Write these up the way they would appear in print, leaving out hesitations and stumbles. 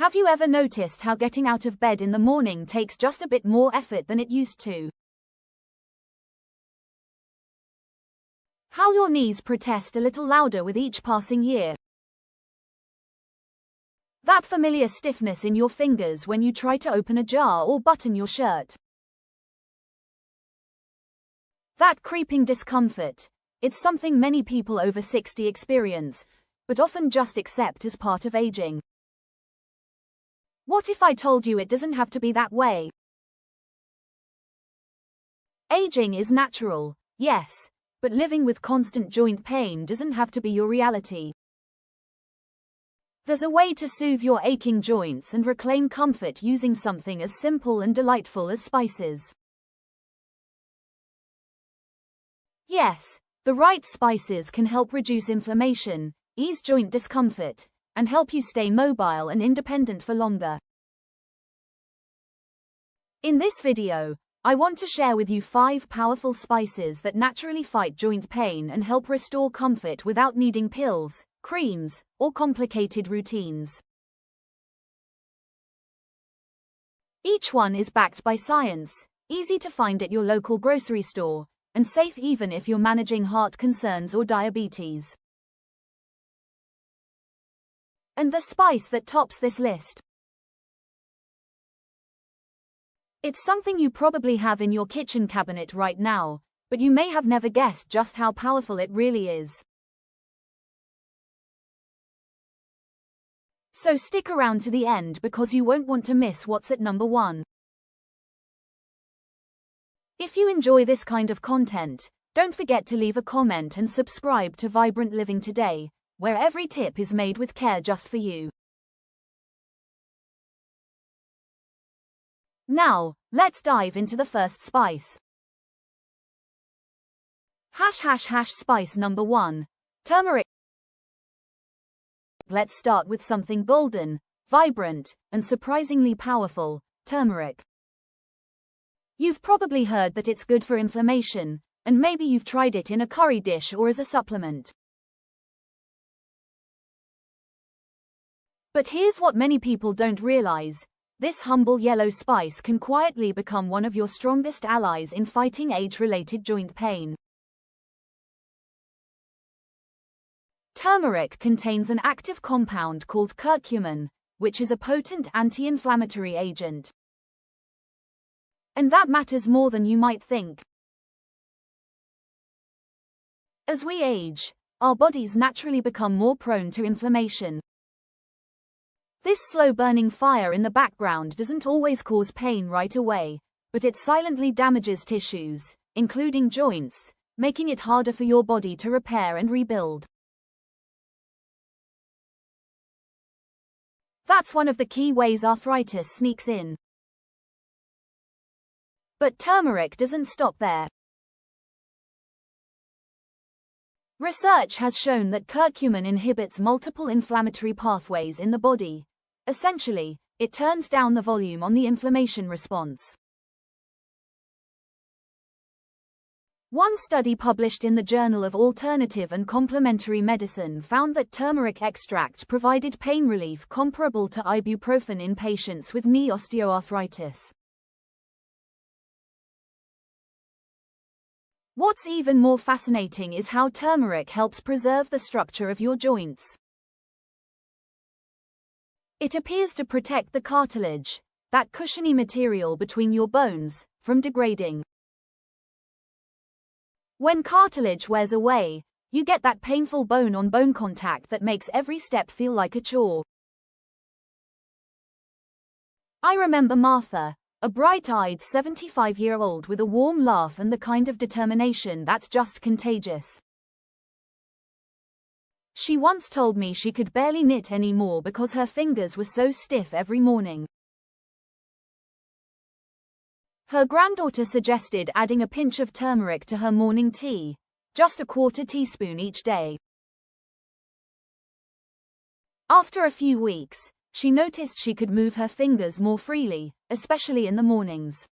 Have you ever noticed how getting out of bed in the morning takes just a bit more effort than it used to? How your knees protest a little louder with each passing year? That familiar stiffness in your fingers when you try to open a jar or button your shirt? That creeping discomfort, it's something many people over 60 experience, but often just accept as part of aging. What if I told you it doesn't have to be that way? Aging is natural, yes, but living with constant joint pain doesn't have to be your reality. There's a way to soothe your aching joints and reclaim comfort using something as simple and delightful as spices. Yes, the right spices can help reduce inflammation, ease joint discomfort, and help you stay mobile and independent for longer. In this video, I want to share with you 5 powerful spices that naturally fight joint pain and help restore comfort without needing pills, creams, or complicated routines. Each one is backed by science, easy to find at your local grocery store, and safe even if you're managing heart concerns or diabetes. And the spice that tops this list. It's something you probably have in your kitchen cabinet right now, but you may have never guessed just how powerful it really is. So stick around to the end because you won't want to miss what's at number 1. If you enjoy this kind of content, don't forget to leave a comment and subscribe to Vibrant Living Today, where every tip is made with care just for you. Now, let's dive into the first spice. Spice number 1. Turmeric. Let's start with something golden, vibrant, and surprisingly powerful, turmeric. You've probably heard that it's good for inflammation, and maybe you've tried it in a curry dish or as a supplement. But here's what many people don't realize. This humble yellow spice can quietly become one of your strongest allies in fighting age-related joint pain. Turmeric contains an active compound called curcumin, which is a potent anti-inflammatory agent. And that matters more than you might think. As we age, our bodies naturally become more prone to inflammation. This slow-burning fire in the background doesn't always cause pain right away, but it silently damages tissues, including joints, making it harder for your body to repair and rebuild. That's one of the key ways arthritis sneaks in. But turmeric doesn't stop there. Research has shown that curcumin inhibits multiple inflammatory pathways in the body. Essentially, it turns down the volume on the inflammation response. One study published in the Journal of Alternative and Complementary Medicine found that turmeric extract provided pain relief comparable to ibuprofen in patients with knee osteoarthritis. What's even more fascinating is how turmeric helps preserve the structure of your joints. It appears to protect the cartilage, that cushiony material between your bones, from degrading. When cartilage wears away, you get that painful bone-on-bone contact that makes every step feel like a chore. I remember Martha, a bright-eyed 75-year-old with a warm laugh and the kind of determination that's just contagious. She once told me she could barely knit anymore because her fingers were so stiff every morning. Her granddaughter suggested adding a pinch of turmeric to her morning tea, just a quarter teaspoon each day. After a few weeks, she noticed she could move her fingers more freely, especially in the mornings.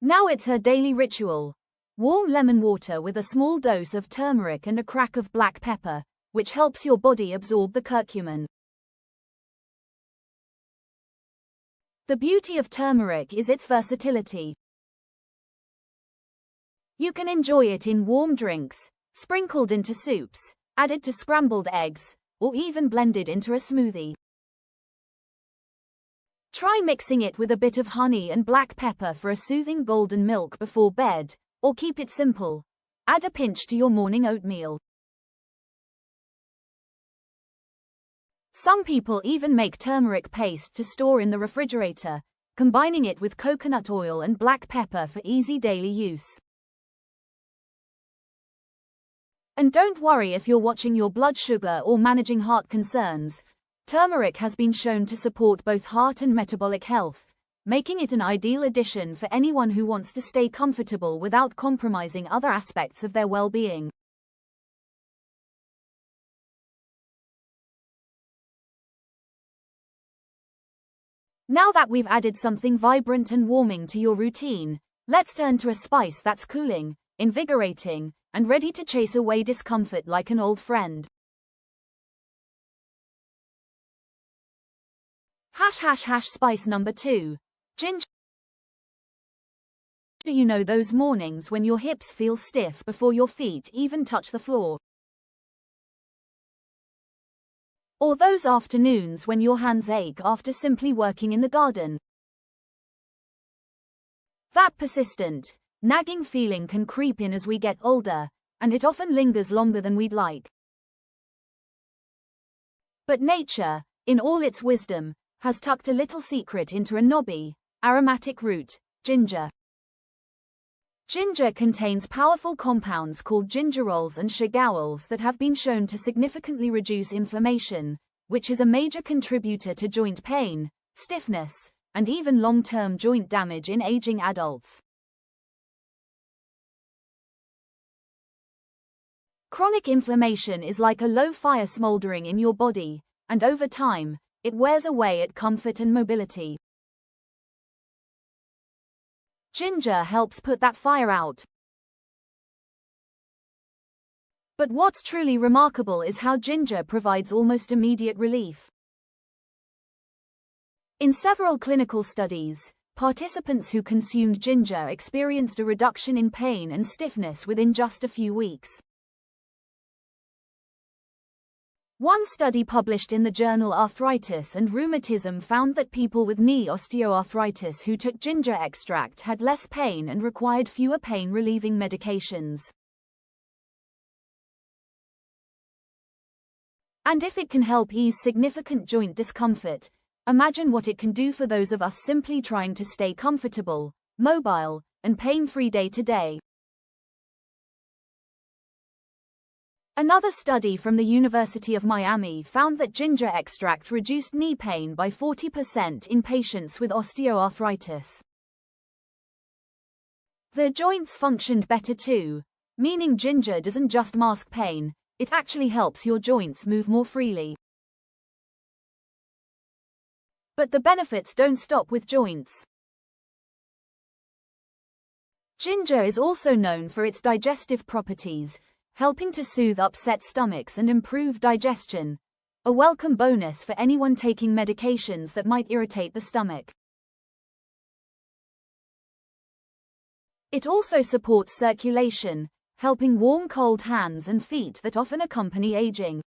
Now it's her daily ritual. Warm lemon water with a small dose of turmeric and a crack of black pepper, which helps your body absorb the curcumin. The beauty of turmeric is its versatility. You can enjoy it in warm drinks, sprinkled into soups, added to scrambled eggs, or even blended into a smoothie. Try mixing it with a bit of honey and black pepper for a soothing golden milk before bed, or keep it simple. Add a pinch to your morning oatmeal. Some people even make turmeric paste to store in the refrigerator, combining it with coconut oil and black pepper for easy daily use. And don't worry if you're watching your blood sugar or managing heart concerns. Turmeric has been shown to support both heart and metabolic health, making it an ideal addition for anyone who wants to stay comfortable without compromising other aspects of their well-being. Now that we've added something vibrant and warming to your routine, let's turn to a spice that's cooling, invigorating, and ready to chase away discomfort like an old friend. Spice number 2. Ginger. Do you know those mornings when your hips feel stiff before your feet even touch the floor? Or those afternoons when your hands ache after simply working in the garden? That persistent, nagging feeling can creep in as we get older, and it often lingers longer than we'd like. But nature, in all its wisdom, has tucked a little secret into a knobby, aromatic root, ginger. Ginger contains powerful compounds called gingerols and sugarols that have been shown to significantly reduce inflammation, which is a major contributor to joint pain, stiffness, and even long-term joint damage in aging adults. Chronic inflammation is like a low fire smoldering in your body, and over time, it wears away at comfort and mobility. Ginger helps put that fire out. But what's truly remarkable is how ginger provides almost immediate relief. In several clinical studies, participants who consumed ginger experienced a reduction in pain and stiffness within just a few weeks. One study published in the journal Arthritis and Rheumatism found that people with knee osteoarthritis who took ginger extract had less pain and required fewer pain-relieving medications. And if it can help ease significant joint discomfort, imagine what it can do for those of us simply trying to stay comfortable, mobile, and pain-free day to day. Another study from the University of Miami found that ginger extract reduced knee pain by 40% in patients with osteoarthritis. Their joints functioned better too, meaning ginger doesn't just mask pain, it actually helps your joints move more freely. But the benefits don't stop with joints. Ginger is also known for its digestive properties, helping to soothe upset stomachs and improve digestion, a welcome bonus for anyone taking medications that might irritate the stomach. It also supports circulation, helping warm cold hands and feet that often accompany aging.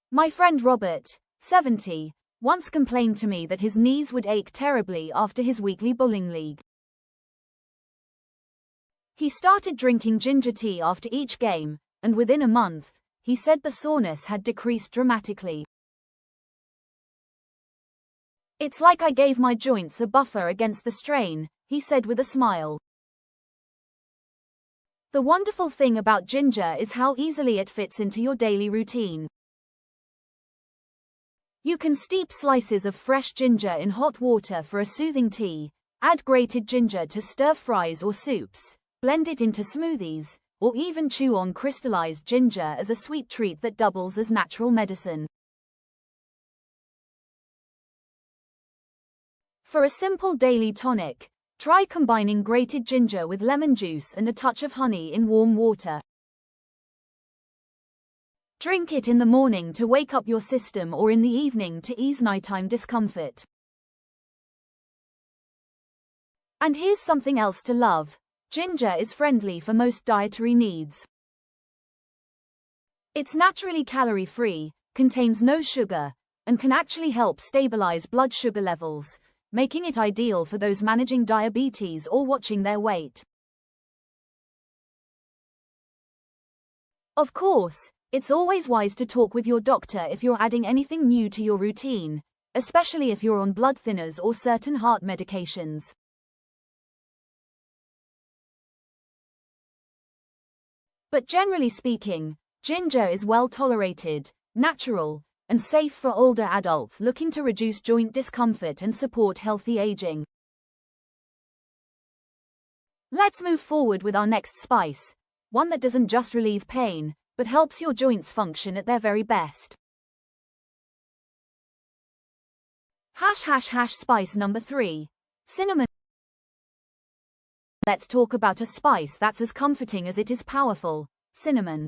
My friend Robert, 70, once complained to me that his knees would ache terribly after his weekly bowling league. He started drinking ginger tea after each game, and within a month, he said the soreness had decreased dramatically. "It's like I gave my joints a buffer against the strain," he said with a smile. The wonderful thing about ginger is how easily it fits into your daily routine. You can steep slices of fresh ginger in hot water for a soothing tea, add grated ginger to stir-fries or soups, blend it into smoothies, or even chew on crystallized ginger as a sweet treat that doubles as natural medicine. For a simple daily tonic, try combining grated ginger with lemon juice and a touch of honey in warm water. Drink it in the morning to wake up your system or in the evening to ease nighttime discomfort. And here's something else to love. Ginger is friendly for most dietary needs. It's naturally calorie-free, contains no sugar, and can actually help stabilize blood sugar levels, making it ideal for those managing diabetes or watching their weight. Of course, it's always wise to talk with your doctor if you're adding anything new to your routine, especially if you're on blood thinners or certain heart medications. But generally speaking, ginger is well tolerated, natural, and safe for older adults looking to reduce joint discomfort and support healthy aging. Let's move forward with our next spice, one that doesn't just relieve pain, but helps your joints function at their very best. Spice number 3. Cinnamon. Let's talk about a spice that's as comforting as it is powerful, cinnamon.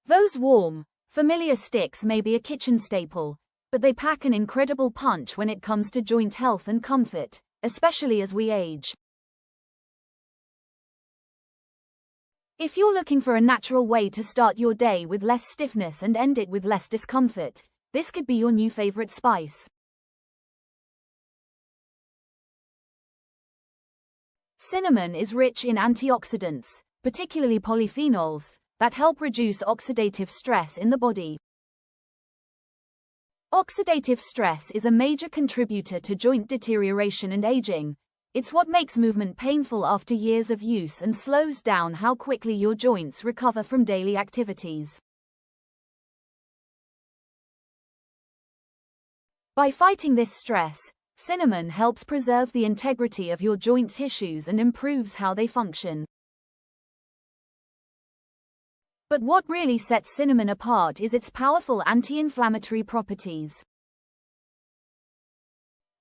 Those warm, familiar sticks may be a kitchen staple, but they pack an incredible punch when it comes to joint health and comfort, especially as we age. If you're looking for a natural way to start your day with less stiffness and end it with less discomfort, this could be your new favorite spice. Cinnamon is rich in antioxidants, particularly polyphenols, that help reduce oxidative stress in the body. Oxidative stress is a major contributor to joint deterioration and aging. It's what makes movement painful after years of use and slows down how quickly your joints recover from daily activities. By fighting this stress, cinnamon helps preserve the integrity of your joint tissues and improves how they function. But what really sets cinnamon apart is its powerful anti-inflammatory properties.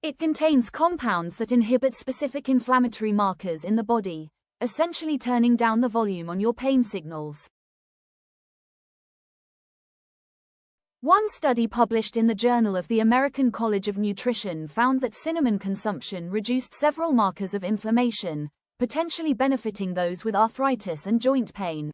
It contains compounds that inhibit specific inflammatory markers in the body, essentially turning down the volume on your pain signals. One study published in the Journal of the American College of Nutrition found that cinnamon consumption reduced several markers of inflammation, potentially benefiting those with arthritis and joint pain.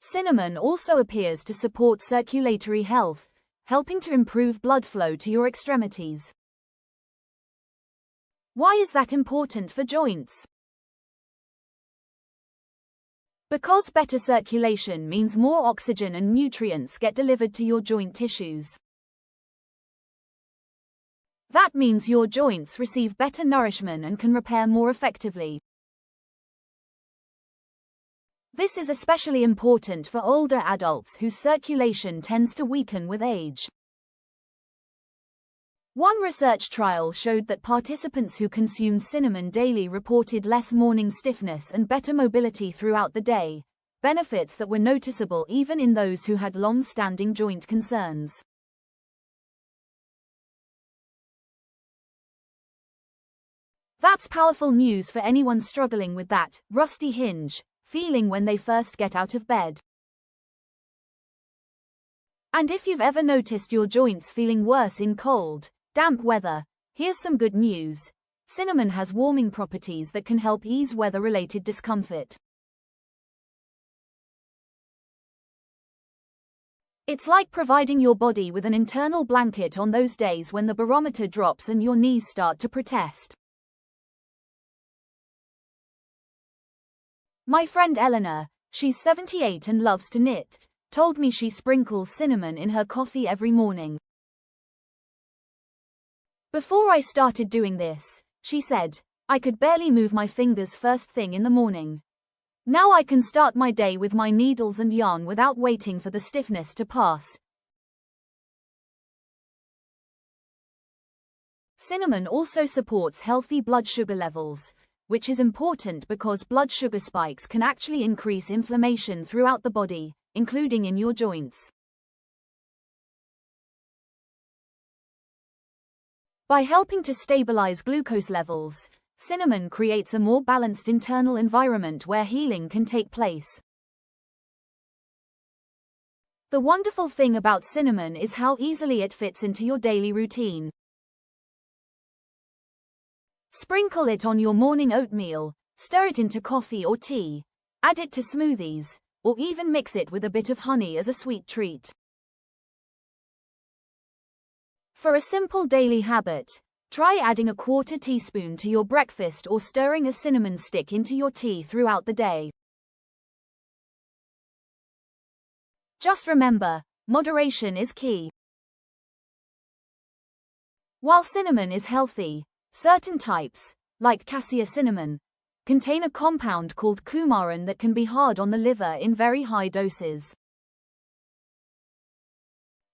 Cinnamon also appears to support circulatory health, helping to improve blood flow to your extremities. Why is that important for joints? Because better circulation means more oxygen and nutrients get delivered to your joint tissues. That means your joints receive better nourishment and can repair more effectively. This is especially important for older adults whose circulation tends to weaken with age. One research trial showed that participants who consumed cinnamon daily reported less morning stiffness and better mobility throughout the day, benefits that were noticeable even in those who had long-standing joint concerns. That's powerful news for anyone struggling with that rusty hinge feeling when they first get out of bed. And if you've ever noticed your joints feeling worse in cold, damp weather, here's some good news. Cinnamon has warming properties that can help ease weather-related discomfort. It's like providing your body with an internal blanket on those days when the barometer drops and your knees start to protest. My friend Eleanor, she's 78 and loves to knit, told me she sprinkles cinnamon in her coffee every morning. Before I started doing this, she said, I could barely move my fingers first thing in the morning. Now I can start my day with my needles and yarn without waiting for the stiffness to pass. Cinnamon also supports healthy blood sugar levels, which is important because blood sugar spikes can actually increase inflammation throughout the body, including in your joints. By helping to stabilize glucose levels, cinnamon creates a more balanced internal environment where healing can take place. The wonderful thing about cinnamon is how easily it fits into your daily routine. Sprinkle it on your morning oatmeal, stir it into coffee or tea, add it to smoothies, or even mix it with a bit of honey as a sweet treat. For a simple daily habit, try adding a quarter teaspoon to your breakfast or stirring a cinnamon stick into your tea throughout the day. Just remember, moderation is key. While cinnamon is healthy, certain types, like cassia cinnamon, contain a compound called coumarin that can be hard on the liver in very high doses.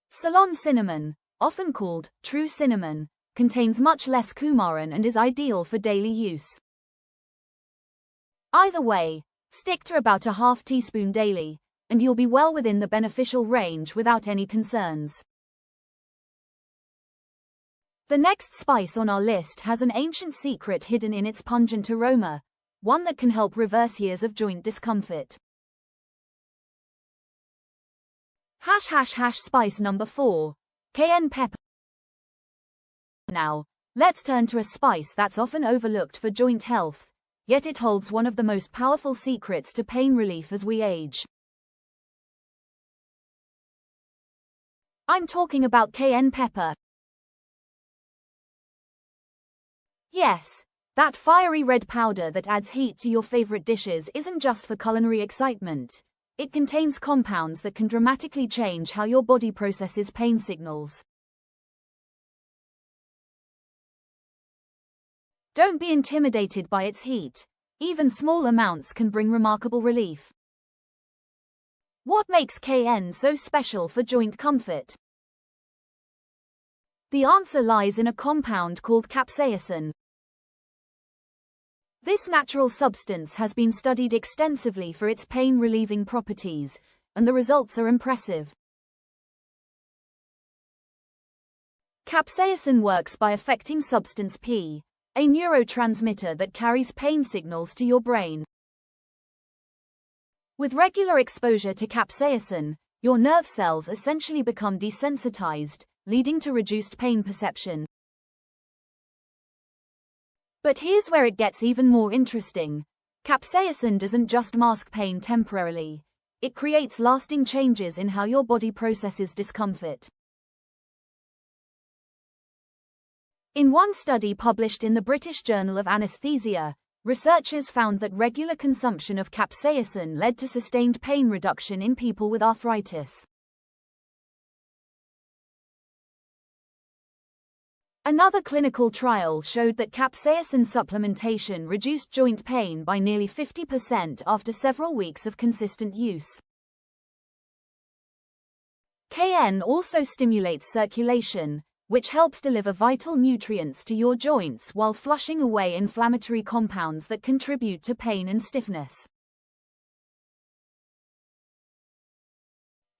Ceylon cinnamon, often called true cinnamon, contains much less coumarin and is ideal for daily use. Either way, stick to about a half teaspoon daily, and you'll be well within the beneficial range without any concerns. The next spice on our list has an ancient secret hidden in its pungent aroma, one that can help reverse years of joint discomfort. Spice number 4, cayenne pepper. Now, let's turn to a spice that's often overlooked for joint health, yet it holds one of the most powerful secrets to pain relief as we age. I'm talking about cayenne pepper. Yes, that fiery red powder that adds heat to your favorite dishes isn't just for culinary excitement. It contains compounds that can dramatically change how your body processes pain signals. Don't be intimidated by its heat. Even small amounts can bring remarkable relief. What makes cayenne so special for joint comfort? The answer lies in a compound called capsaicin. This natural substance has been studied extensively for its pain-relieving properties, and the results are impressive. Capsaicin works by affecting substance P, a neurotransmitter that carries pain signals to your brain. With regular exposure to capsaicin, your nerve cells essentially become desensitized, leading to reduced pain perception. But here's where it gets even more interesting. Capsaicin doesn't just mask pain temporarily. It creates lasting changes in how your body processes discomfort. In one study published in the British Journal of Anesthesia, researchers found that regular consumption of capsaicin led to sustained pain reduction in people with arthritis. Another clinical trial showed that capsaicin supplementation reduced joint pain by nearly 50% after several weeks of consistent use. Cayenne also stimulates circulation, which helps deliver vital nutrients to your joints while flushing away inflammatory compounds that contribute to pain and stiffness.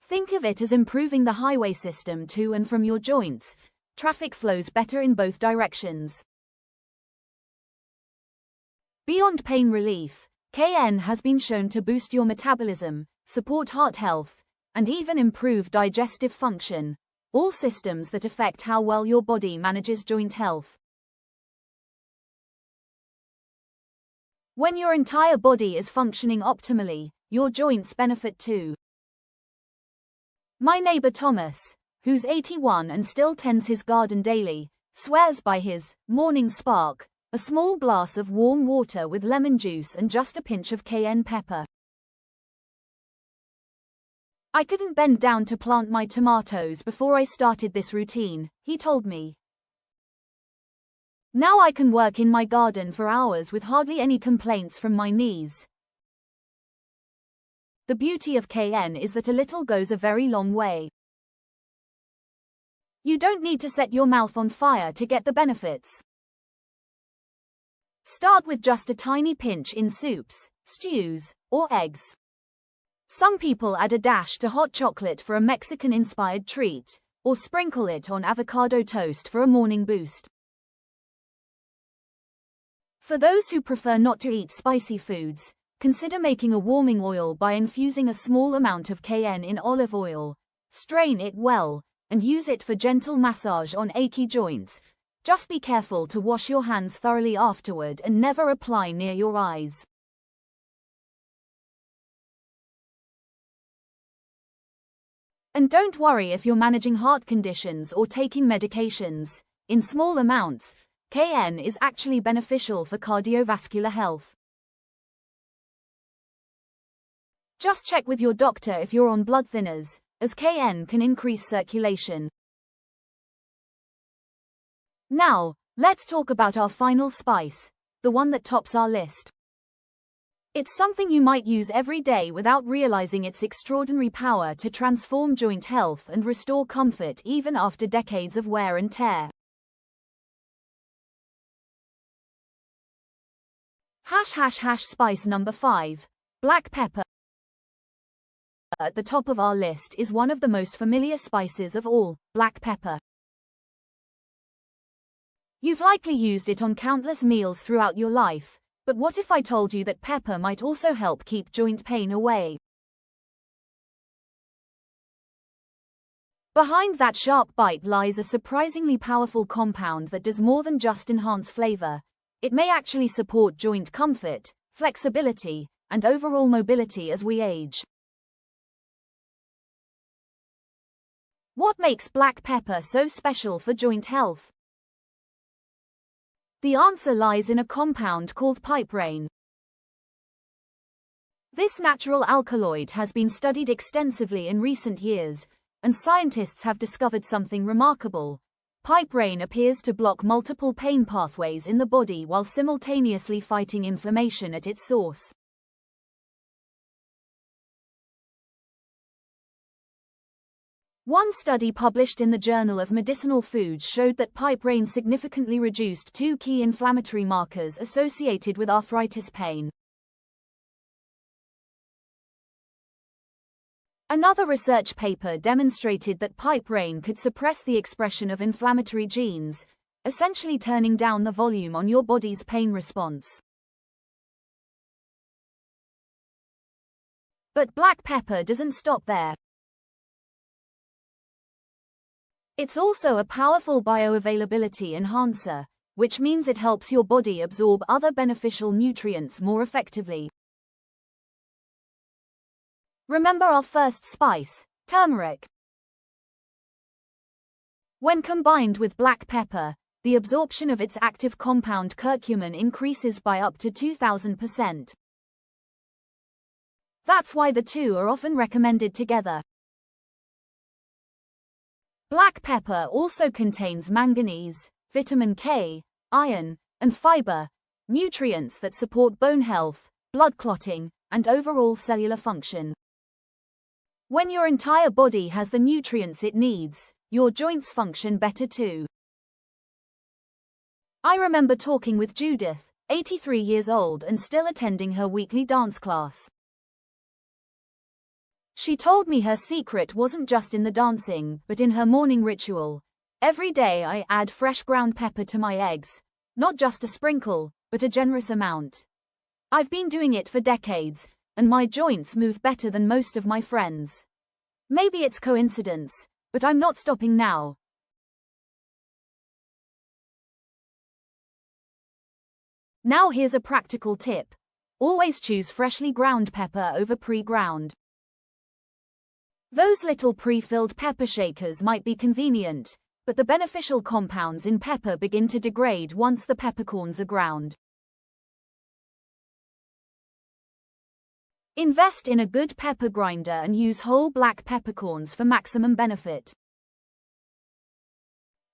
Think of it as improving the highway system to and from your joints. Traffic flows better in both directions. Beyond pain relief, cayenne has been shown to boost your metabolism, support heart health, and even improve digestive function, all systems that affect how well your body manages joint health. When your entire body is functioning optimally, your joints benefit too. My neighbor Thomas, who's 81 and still tends his garden daily, swears by his morning spark, a small glass of warm water with lemon juice and just a pinch of cayenne pepper. I couldn't bend down to plant my tomatoes before I started this routine, he told me. Now I can work in my garden for hours with hardly any complaints from my knees. The beauty of cayenne is that a little goes a very long way. You don't need to set your mouth on fire to get the benefits. Start with just a tiny pinch in soups, stews, or eggs. Some people add a dash to hot chocolate for a Mexican-inspired treat, or sprinkle it on avocado toast for a morning boost. For those who prefer not to eat spicy foods, consider making a warming oil by infusing a small amount of cayenne in olive oil, Strain it well, and use it for gentle massage on achy joints. Just be careful to wash your hands thoroughly afterward and never apply near your eyes. And don't worry if you're managing heart conditions or taking medications. In small amounts, cayenne is actually beneficial for cardiovascular health. Just check with your doctor if you're on blood thinners, as cayenne can increase circulation. Now, let's talk about our final spice, the one that tops our list. It's something you might use every day without realizing its extraordinary power to transform joint health and restore comfort even after decades of wear and tear. Spice number 5. Black pepper. At the top of our list is one of the most familiar spices of all, black pepper. You've likely used it on countless meals throughout your life, but what if I told you that pepper might also help keep joint pain away? Behind that sharp bite lies a surprisingly powerful compound that does more than just enhance flavor. It may actually support joint comfort, flexibility, and overall mobility as we age. What makes black pepper so special for joint health? The answer lies in a compound called piperine. This natural alkaloid has been studied extensively in recent years, and scientists have discovered something remarkable. Piperine appears to block multiple pain pathways in the body while simultaneously fighting inflammation at its source. One study published in the Journal of Medicinal Foods showed that piperine significantly reduced two key inflammatory markers associated with arthritis pain. Another research paper demonstrated that piperine could suppress the expression of inflammatory genes, essentially turning down the volume on your body's pain response. But black pepper doesn't stop there. It's also a powerful bioavailability enhancer, which means it helps your body absorb other beneficial nutrients more effectively. Remember our first spice, turmeric. When combined with black pepper, the absorption of its active compound curcumin increases by up to 2,000%. That's why the two are often recommended together. Black pepper also contains manganese, vitamin K, iron, and fiber, nutrients that support bone health, blood clotting, and overall cellular function. When your entire body has the nutrients it needs, your joints function better too. I remember talking with Judith, 83 years old and still attending her weekly dance class. She told me her secret wasn't just in the dancing, but in her morning ritual. Every day I add fresh ground pepper to my eggs, not just a sprinkle, but a generous amount. I've been doing it for decades, and my joints move better than most of my friends. Maybe it's coincidence, but I'm not stopping now. Now here's a practical tip. Always choose freshly ground pepper over pre-ground. Those little pre-filled pepper shakers might be convenient, but the beneficial compounds in pepper begin to degrade once the peppercorns are ground. Invest in a good pepper grinder and use whole black peppercorns for maximum benefit.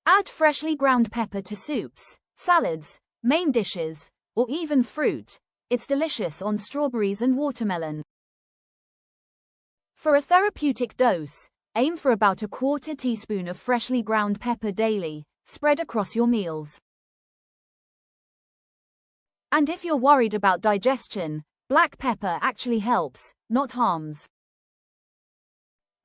Add freshly ground pepper to soups, salads, main dishes, or even fruit. It's delicious on strawberries and watermelon. For a therapeutic dose, aim for about a quarter teaspoon of freshly ground pepper daily, spread across your meals. And if you're worried about digestion, black pepper actually helps, not harms.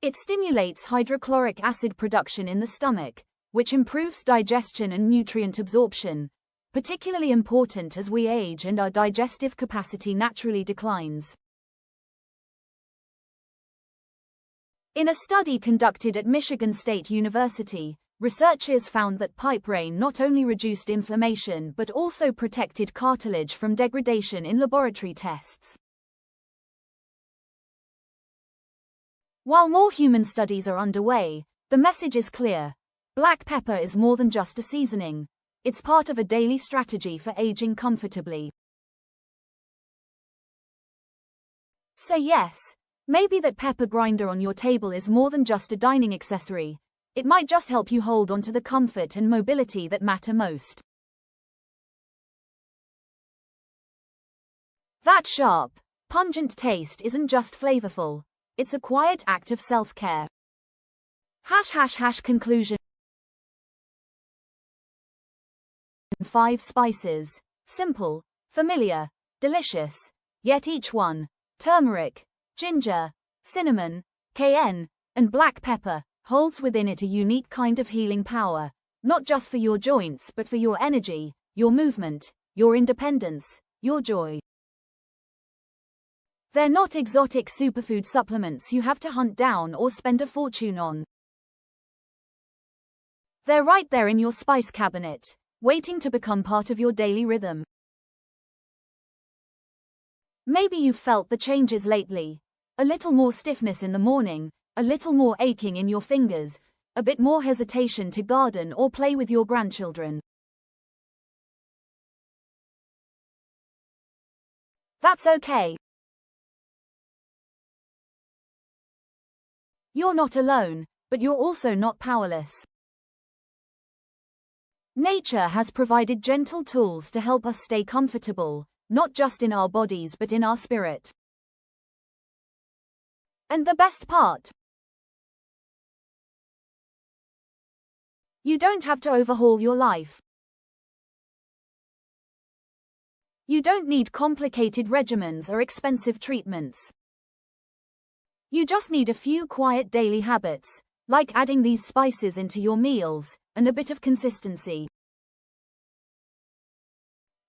It stimulates hydrochloric acid production in the stomach, which improves digestion and nutrient absorption, particularly important as we age and our digestive capacity naturally declines. In a study conducted at Michigan State University, researchers found that pipe rain not only reduced inflammation but also protected cartilage from degradation in laboratory tests. While more human studies are underway, the message is clear. Black pepper is more than just a seasoning. It's part of a daily strategy for aging comfortably. So yes, maybe that pepper grinder on your table is more than just a dining accessory. It might just help you hold on to the comfort and mobility that matter most. That sharp, pungent taste isn't just flavorful. It's a quiet act of self-care. Conclusion. 5 spices. Simple, familiar, delicious. Yet each one, turmeric, ginger, cinnamon, cayenne, and black pepper, holds within it a unique kind of healing power. Not just for your joints but for your energy, your movement, your independence, your joy. They're not exotic superfood supplements you have to hunt down or spend a fortune on. They're right there in your spice cabinet, waiting to become part of your daily rhythm. Maybe you've felt the changes lately. A little more stiffness in the morning, a little more aching in your fingers, a bit more hesitation to garden or play with your grandchildren. That's okay. You're not alone, but you're also not powerless. Nature has provided gentle tools to help us stay comfortable, not just in our bodies but in our spirit. And the best part? You don't have to overhaul your life. You don't need complicated regimens or expensive treatments. You just need a few quiet daily habits, like adding these spices into your meals, and a bit of consistency.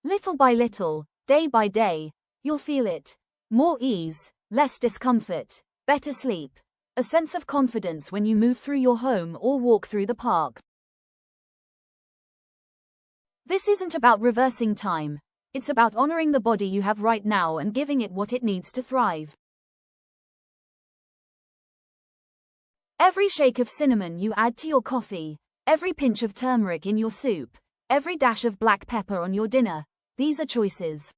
Little by little, day by day, you'll feel it. More ease, less discomfort, better sleep, a sense of confidence when you move through your home or walk through the park. This isn't about reversing time. It's about honoring the body you have right now and giving it what it needs to thrive. Every shake of cinnamon you add to your coffee, every pinch of turmeric in your soup, every dash of black pepper on your dinner, these are choices.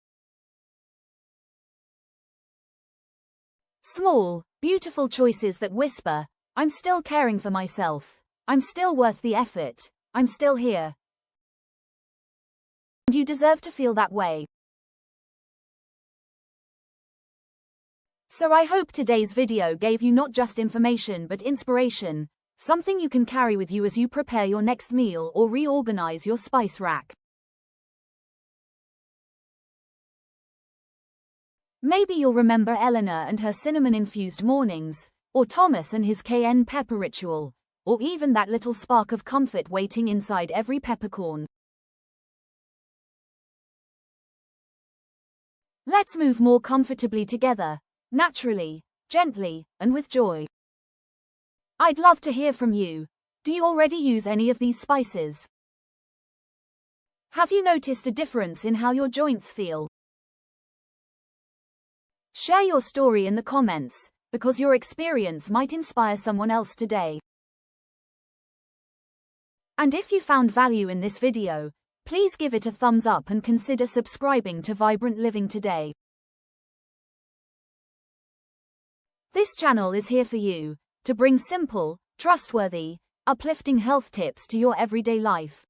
Small, beautiful choices that whisper, I'm still caring for myself, I'm still worth the effort, I'm still here. And you deserve to feel that way. So I hope today's video gave you not just information but inspiration, something you can carry with you as you prepare your next meal or reorganize your spice rack. Maybe you'll remember Eleanor and her cinnamon-infused mornings, or Thomas and his cayenne pepper ritual, or even that little spark of comfort waiting inside every peppercorn. Let's move more comfortably together, naturally, gently, and with joy. I'd love to hear from you. Do you already use any of these spices? Have you noticed a difference in how your joints feel? Share your story in the comments, because your experience might inspire someone else today. And if you found value in this video, please give it a thumbs up and consider subscribing to Vibrant Living today. This channel is here for you, to bring simple, trustworthy, uplifting health tips to your everyday life.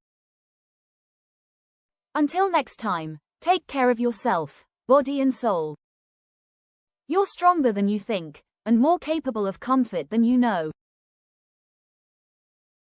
Until next time, take care of yourself, body and soul. You're stronger than you think, and more capable of comfort than you know.